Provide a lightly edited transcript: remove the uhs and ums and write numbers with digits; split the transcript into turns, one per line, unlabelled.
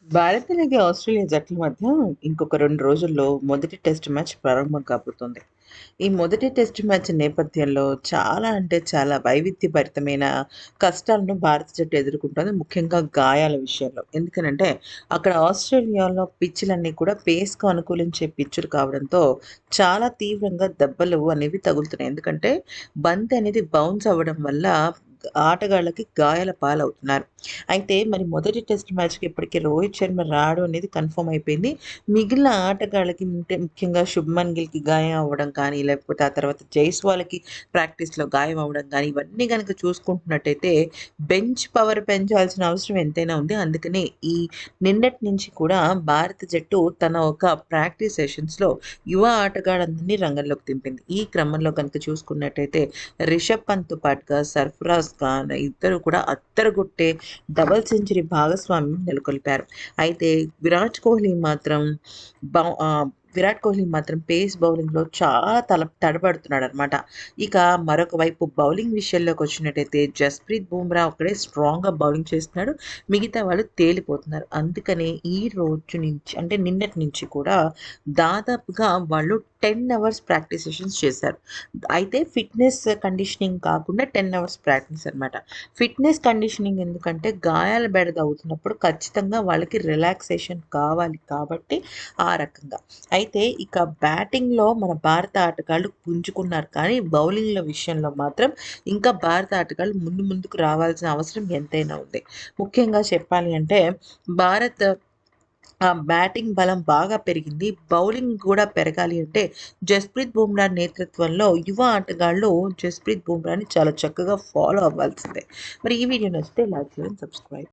భారత్ అలాగే ఆస్ట్రేలియా జట్ల మధ్య ఇంకొక 2 రోజుల్లో మొదటి టెస్ట్ మ్యాచ్ ప్రారంభం కాబోతోంది. ఈ మొదటి టెస్ట్ మ్యాచ్ నేపథ్యంలో చాలా అంటే చాలా వైవిధ్యభరితమైన కష్టాలను భారత జట్టు ఎదుర్కొంటోంది. ముఖ్యంగా గాయాల విషయంలో. ఎందుకనంటే అక్కడ ఆస్ట్రేలియాలో పిచ్‌లన్నీ కూడా పేస్‌కు అనుకూలించే పిచ్‌లు కావడంతో చాలా తీవ్రంగా దెబ్బలు అనేవి తగులుతున్నాయి. ఎందుకంటే బంతనేది బౌన్స్ అవ్వడం వల్ల ఆటగాళ్ళకి గాయాల పాలవుతున్నారు. అయితే మరి మొదటి టెస్ట్ మ్యాచ్‌కి ఇప్పటికి రోహిత్ శర్మ రాడు అనేది కన్ఫర్మ్ అయిపోయింది. మిగిలిన ఆటగాళ్ళకి ముఖ్యంగా శుభ్‌మన్ గిల్‌కి గాయం అవ్వడం కానీ, లేకపోతే ఆ తర్వాత జైస్వాల్‌కి ప్రాక్టీస్‌లో గాయం అవ్వడం గానీ, ఇవన్నీ గనక చూసుకుంటున్నట్టయితే బెంచ్ పవర్ పెంచాల్సిన అవసరం ఎంతైనా ఉంది. అందుకనే ఈ నిన్నటి నుంచి కూడా భారత జట్టు తన ఒక ప్రాక్టీస్ సెషన్స్‌లో యువ ఆటగాళ్ళందరినీ రంగంలోకి దింపింది. ఈ క్రమంలో గనుక చూసుకున్నట్టయితే రిషబ్ పంత్‌తో పాటుగా సర్ఫరాజ్ ఖాన్ ఇద్దరు కూడా అద్దరగొట్టే డబుల్ సెంచరీ భాగస్వామ్యం నెలకొల్పారు. అయితే విరాట్ కోహ్లీ మాత్రం బౌ ఆహ్, విరాట్ కోహ్లీ మాత్రం పేస్ బౌలింగ్‌లో చాలా తడబడుతున్నాడనమాట. ఇక మరొక వైపు బౌలింగ్ విషయంలోకొచ్చినట్టయితే జస్‌ప్రీత్ బుమ్రా ఒక్కడే స్ట్రాంగ్‌గా బౌలింగ్ చేస్తున్నాడు. మిగతా వాళ్ళు తేలిపోతున్నారు. అందుకనే ఈ రోజు నుంచి అంటే నిన్నటి నుంచి కూడా దాదాపుగా వాళ్ళు 10 అవర్స్ ప్రాక్టీస్ సెషన్స్ చేశారు. అయితే ఫిట్‌నెస్ కండిషనింగ్ కాకుండా 10 అవర్స్ ప్రాక్టీస్ అనమాట. ఫిట్‌నెస్ కండిషనింగ్ ఎందుకంటే గాయాల బెడద అవుతున్నప్పుడు ఖచ్చితంగా వాళ్ళకి రిలాక్సేషన్ కావాలి కాబట్టి ఆ రకంగా. అయితే ఇక బ్యాటింగ్‌లో మన భారత ఆటగాళ్ళు పుంజుకున్నారు కానీ బౌలింగ్‌ల విషయంలో మాత్రం ఇంకా భారత ఆటగాళ్ళు ముందుకు రావాల్సిన అవసరం ఎంతైనా ఉంది. ముఖ్యంగా చెప్పాలి అంటే భారత్ బ్యాటింగ్ బలం బాగా పెరిగింది. బౌలింగ్ కూడా పెరగాలి అంటే జస్‌ప్రీత్ బుమ్రా నేతృత్వంలో యువ ఆటగాళ్ళు జస్‌ప్రీత్ బుమ్రాని చాలా చక్కగా ఫాలో అవ్వాల్సిందే. మరి ఈ వీడియో నచ్చితే లైక్ చేయండి, సబ్స్క్రైబ్.